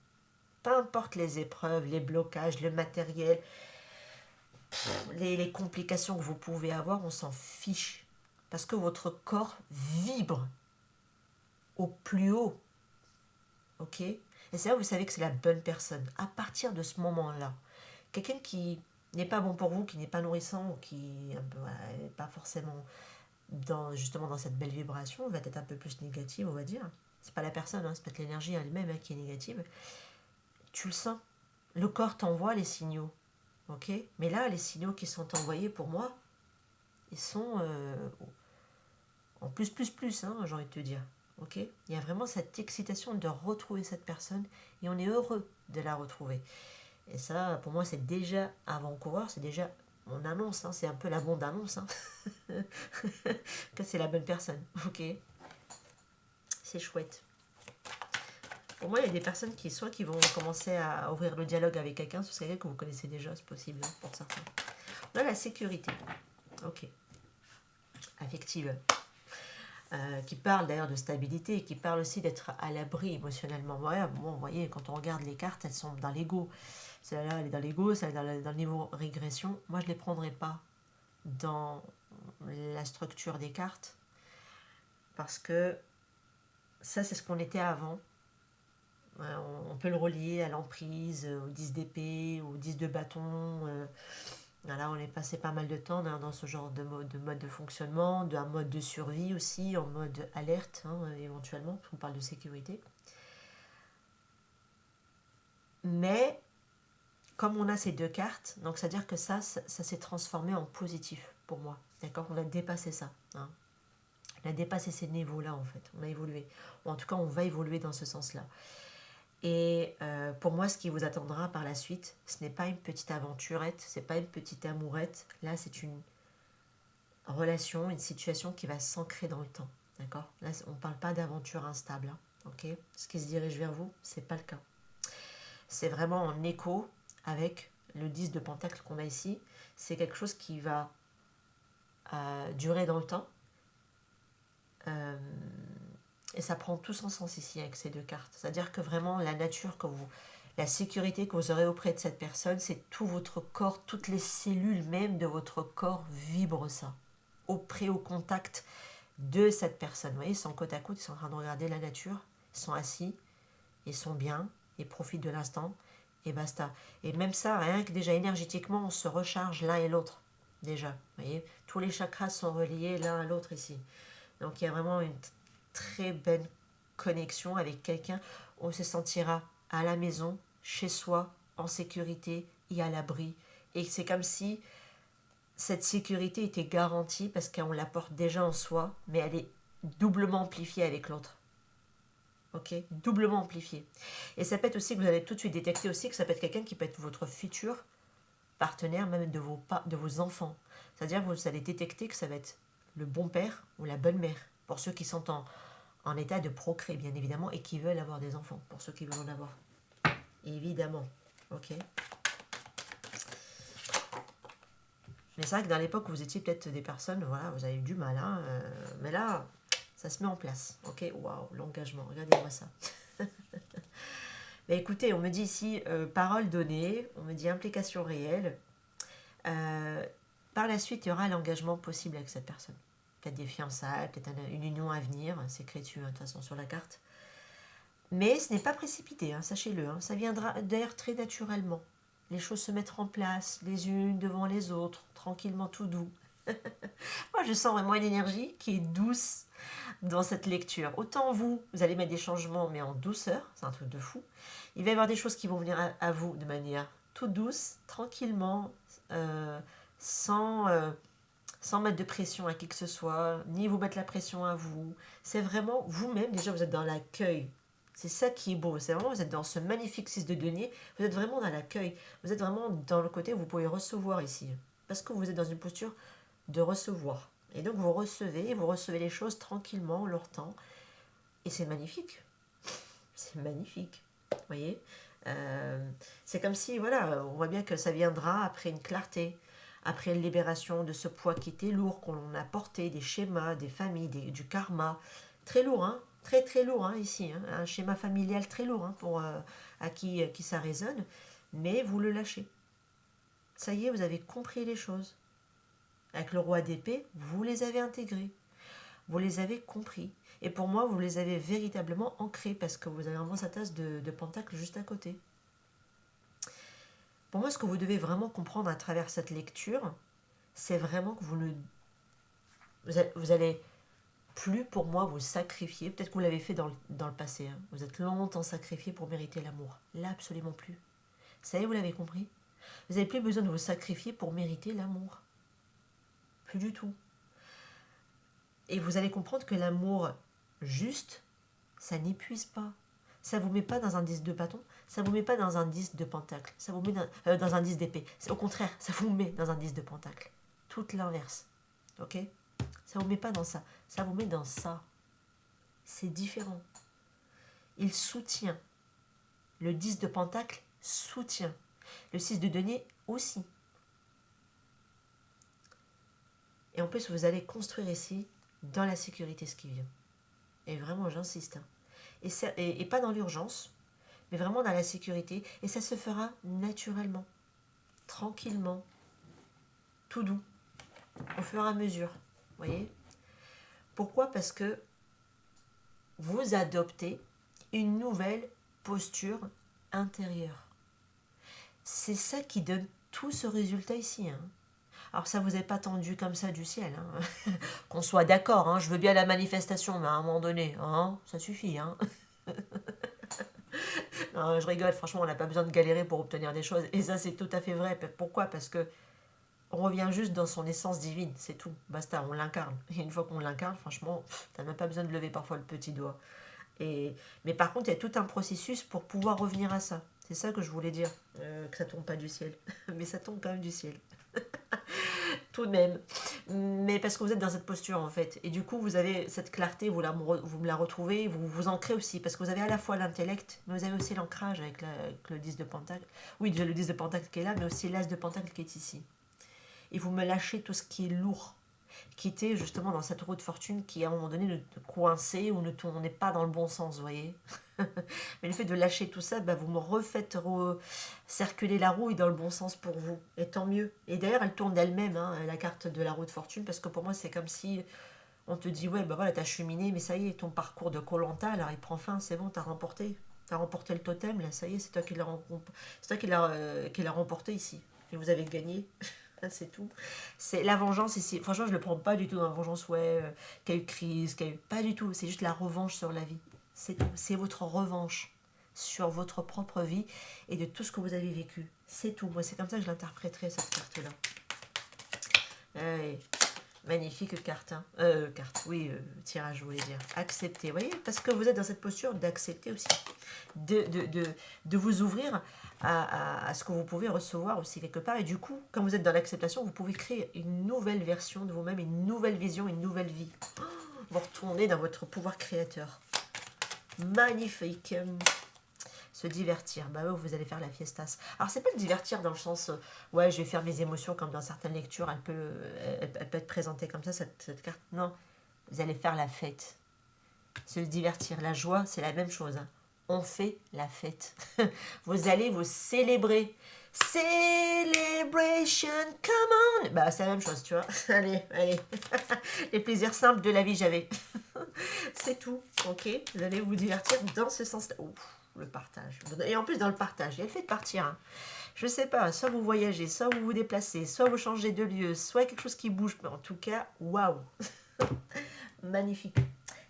Peu importe les épreuves, les blocages, le matériel, les complications que vous pouvez avoir, on s'en fiche. Parce que votre corps vibre au plus haut. Ok? Et c'est là où vous savez que c'est la bonne personne. À partir de ce moment-là, quelqu'un qui n'est pas bon pour vous, qui n'est pas nourrissant, ou qui n'est pas forcément justement dans cette belle vibration, va être un peu plus négative, on va dire. C'est pas la personne, hein, c'est peut-être l'énergie elle-même qui est négative. Tu le sens. Le corps t'envoie les signaux. Ok? Mais là, les signaux qui sont envoyés pour moi, ils sont en plus, hein, j'ai envie de te dire. Ok? Il y a vraiment cette excitation de retrouver cette personne et on est heureux de la retrouver. Et ça, pour moi, c'est déjà avant-coureur, c'est déjà on annonce, hein, c'est un peu la bande-annonce, hein, que c'est la bonne personne. Ok? C'est chouette. Pour moi, il y a des personnes qui vont commencer à ouvrir le dialogue avec quelqu'un, ce serait quelqu'un que vous connaissez déjà, c'est possible, hein, pour certains. On a la sécurité. Ok. Affective. qui parle d'ailleurs de stabilité et qui parle aussi d'être à l'abri émotionnellement. Ouais, bon, vous voyez, quand on regarde les cartes, elles sont dans l'ego. Celle-là, elle est dans l'ego, celle-là, dans le niveau régression. Moi, je ne les prendrai pas dans la structure des cartes parce que ça, c'est ce qu'on était avant. On peut le relier à l'emprise, au 10 d'épée, au 10 de bâton. Là, on est passé pas mal de temps dans ce genre de mode de fonctionnement, d'un mode de survie aussi, en mode alerte, éventuellement, parce qu'on parle de sécurité. Mais, comme on a ces deux cartes, donc c'est-à-dire que ça s'est transformé en positif pour moi. D'accord. On a dépassé ça. On a dépassé ces niveaux-là, en fait. On a évolué. Ou en tout cas, on va évoluer dans ce sens-là. Et pour moi, ce qui vous attendra par la suite, ce n'est pas une petite aventurette, c'est pas une petite amourette. Là, c'est une relation, une situation qui va s'ancrer dans le temps. D'accord. Là, on ne parle pas d'aventure instable. Ok. Ce qui se dirige vers vous, c'est pas le cas. C'est vraiment en écho avec le 10 de pentacle qu'on a ici. C'est quelque chose qui va durer dans le temps. Et ça prend tout son sens ici avec ces deux cartes. C'est-à-dire que vraiment la nature la sécurité que vous aurez auprès de cette personne, c'est tout votre corps, toutes les cellules même de votre corps vibrent ça. Au contact de cette personne. Vous voyez, ils sont côte à côte, ils sont en train de regarder la nature, ils sont assis, ils sont bien, ils profitent de l'instant, et basta. Et même ça, rien que déjà énergétiquement, on se recharge l'un et l'autre. Déjà, vous voyez, tous les chakras sont reliés l'un à l'autre ici. Donc il y a vraiment une très belle connexion avec quelqu'un. On se sentira à la maison, chez soi, en sécurité et à l'abri. Et c'est comme si cette sécurité était garantie parce qu'on la porte déjà en soi, mais elle est doublement amplifiée avec l'autre. Ok, doublement amplifiée. Et ça peut être aussi que vous allez tout de suite détecter aussi que ça peut être quelqu'un qui peut être votre futur partenaire, même de vos enfants. C'est-à-dire que vous allez détecter que ça va être le bon père ou la bonne mère, pour ceux qui sont en état de procréer, bien évidemment, et qui veulent avoir des enfants, pour ceux qui veulent en avoir. Évidemment. Ok. Mais c'est vrai que dans l'époque, vous étiez peut-être des personnes, voilà, vous avez eu du mal, mais là, ça se met en place. Ok, waouh, l'engagement, regardez-moi ça. Mais écoutez, on me dit ici, parole donnée, on me dit implication réelle. Par la suite, il y aura l'engagement possible avec cette personne. Peut-être des fiançailles, peut-être une union à venir, c'est écrit dessus, de toute façon, sur la carte. Mais ce n'est pas précipité, sachez-le. Ça viendra d'ailleurs très naturellement. Les choses se mettront en place, les unes devant les autres, tranquillement, tout doux. Moi, je sens vraiment une énergie qui est douce dans cette lecture. Autant vous allez mettre des changements, mais en douceur, c'est un truc de fou. Il va y avoir des choses qui vont venir à vous de manière toute douce, tranquillement, sans mettre de pression à qui que ce soit, ni vous mettre la pression à vous. C'est vraiment vous-même, déjà vous êtes dans l'accueil. C'est ça qui est beau, c'est vraiment vous êtes dans ce magnifique 6 de denier, vous êtes vraiment dans l'accueil, vous êtes vraiment dans le côté où vous pouvez recevoir ici, parce que vous êtes dans une posture de recevoir. Et donc vous recevez les choses tranquillement, leur temps, et c'est magnifique. C'est magnifique, vous voyez. C'est comme si, voilà, on voit bien que ça viendra après une clarté, après une libération de ce poids qui était lourd, qu'on a porté, des schémas, des familles, du karma. Très lourd, très très lourd ici. Un schéma familial très lourd pour à qui ça résonne. Mais vous le lâchez. Ça y est, vous avez compris les choses. Avec le roi d'épée, vous les avez intégrés. Vous les avez compris. Et pour moi, vous les avez véritablement ancrés parce que vous avez vraiment sa tasse de pentacle juste à côté. Pour moi, ce que vous devez vraiment comprendre à travers cette lecture, c'est vraiment que vous allez plus, pour moi, vous sacrifier. Peut-être que vous l'avez fait dans le passé. Vous êtes longtemps sacrifié pour mériter l'amour. Là, absolument plus. Ça y est, vous l'avez compris. Vous n'avez plus besoin de vous sacrifier pour mériter l'amour. Plus du tout. Et vous allez comprendre que l'amour juste, ça n'épuise pas. Ça ne vous met pas dans un 10 de bâton, ça ne vous met pas dans un 10 de pentacle, ça vous met dans un 10 d'épée. Au contraire, ça vous met dans un 10 de pentacle. Tout l'inverse. Ok? Ça ne vous met pas dans ça, ça vous met dans ça. C'est différent. Il soutient. Le 10 de pentacle soutient. Le 6 de denier aussi. Et en plus, vous allez construire ici dans la sécurité ce qui vient. Et vraiment, j'insiste. Hein. Et pas dans l'urgence, mais vraiment dans la sécurité. Et ça se fera naturellement, tranquillement, tout doux, au fur et à mesure. Vous voyez? Pourquoi? Parce que vous adoptez une nouvelle posture intérieure. C'est ça qui donne tout ce résultat ici. Hein. Alors ça vous est pas tendu comme ça du ciel. Hein. Qu'on soit d'accord, hein, je veux bien la manifestation, mais à un moment donné, hein, ça suffit. Hein. Non, je rigole, franchement, on n'a pas besoin de galérer pour obtenir des choses. Et ça, c'est tout à fait vrai. Pourquoi? Parce que on revient juste dans son essence divine, c'est tout. Basta, on l'incarne. Et une fois qu'on l'incarne, franchement, t'as même pas besoin de lever parfois le petit doigt. Mais par contre, il y a tout un processus pour pouvoir revenir à ça. C'est ça que je voulais dire, que ça tombe pas du ciel. Mais ça tombe quand même du ciel. Tout de même. Mais parce que vous êtes dans cette posture, en fait. Et du coup, vous avez cette clarté, vous me la retrouvez, vous vous ancrez aussi. Parce que vous avez à la fois l'intellect, mais vous avez aussi l'ancrage avec le 10 de Pentacle. Oui, le 10 de Pentacle qui est là, mais aussi l'As de Pentacle qui est ici. Et vous me lâchez tout ce qui est lourd, qui était justement dans cette roue de fortune qui à un moment donné ne coincé ou ne tournait pas dans le bon sens, vous voyez. Mais le fait de lâcher tout ça, bah, vous me refaites circuler la roue et dans le bon sens pour vous. Et tant mieux. Et d'ailleurs, elle tourne d'elle-même, hein, la carte de la roue de fortune, parce que pour moi, c'est comme si on te dit, ouais, bah voilà, t'as cheminé, mais ça y est, ton parcours de Koh-Lanta, alors il prend fin, c'est bon, t'as remporté. T'as remporté le totem, là, ça y est, c'est toi qui l'as remporté ici. Et vous avez gagné. C'est tout. C'est la vengeance ici. Franchement, je le prends pas du tout dans la vengeance, ouais, qu'il y a eu crise, qu'il y a eu. Pas du tout. C'est juste la revanche sur la vie. C'est tout. C'est votre revanche sur votre propre vie et de tout ce que vous avez vécu. C'est tout. Moi, c'est comme ça que je l'interpréterai, cette carte-là. Ouais. Magnifique carte. Hein. Carte, oui, tirage, je voulais dire. Accepter, vous voyez, parce que vous êtes dans cette posture d'accepter aussi. De vous ouvrir à ce que vous pouvez recevoir aussi quelque part. Et du coup, quand vous êtes dans l'acceptation, vous pouvez créer une nouvelle version de vous-même, une nouvelle vision, une nouvelle vie. Vous retournez dans votre pouvoir créateur. Magnifique. Se divertir. Bah oui, vous allez faire la fiestas. Alors, c'est pas le divertir dans le sens, ouais, je vais faire mes émotions comme dans certaines lectures, elle peut être présentée comme ça, cette carte. Non, vous allez faire la fête. Se divertir. La joie, c'est la même chose. Hein. On fait la fête. Vous allez vous célébrer. Celebration, come on. Bah, c'est la même chose, tu vois. Allez, allez. Les plaisirs simples de la vie, j'avais. C'est tout, ok. Vous allez vous divertir dans ce sens-là. Ouf, le partage. Et en plus, dans le partage, il y a le fait de partir. Hein. Je sais pas, soit vous voyagez, soit vous vous déplacez, soit vous changez de lieu, soit quelque chose qui bouge. Mais en tout cas, waouh. Magnifique.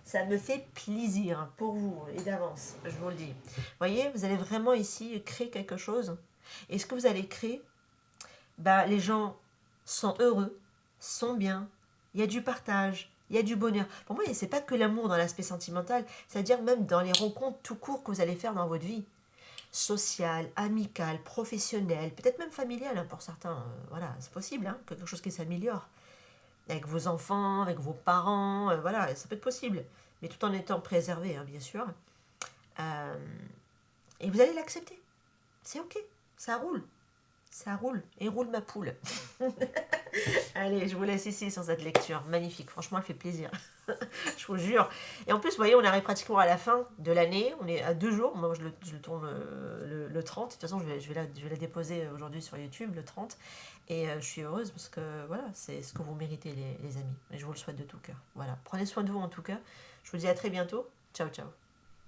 Ça me fait plaisir pour vous, et d'avance, je vous le dis. Vous voyez, vous allez vraiment ici créer quelque chose. Et ce que vous allez créer, bah, les gens sont heureux, sont bien, il y a du partage, il y a du bonheur. Pour moi, c'est pas que l'amour dans l'aspect sentimental, c'est-à-dire même dans les rencontres tout court que vous allez faire dans votre vie. Sociale, amicale, professionnelle, peut-être même familiale hein, pour certains. Voilà, c'est possible, hein, quelque chose qui s'améliore avec vos enfants, avec vos parents, voilà, ça peut être possible, mais tout en étant préservé, hein, bien sûr. Euh, et vous allez l'accepter. C'est ok, ça roule, et roule ma poule. Allez, je vous laisse ici sur cette lecture, magnifique, franchement, elle fait plaisir. Je vous jure. Et en plus, vous voyez, on arrive pratiquement à la fin de l'année, on est à 2 jours, moi je le tourne le 30, de toute façon je vais la déposer aujourd'hui sur YouTube, le 30, et je suis heureuse parce que voilà, c'est ce que vous méritez les amis, et je vous le souhaite de tout cœur. Voilà, prenez soin de vous en tout cas, je vous dis à très bientôt, ciao ciao.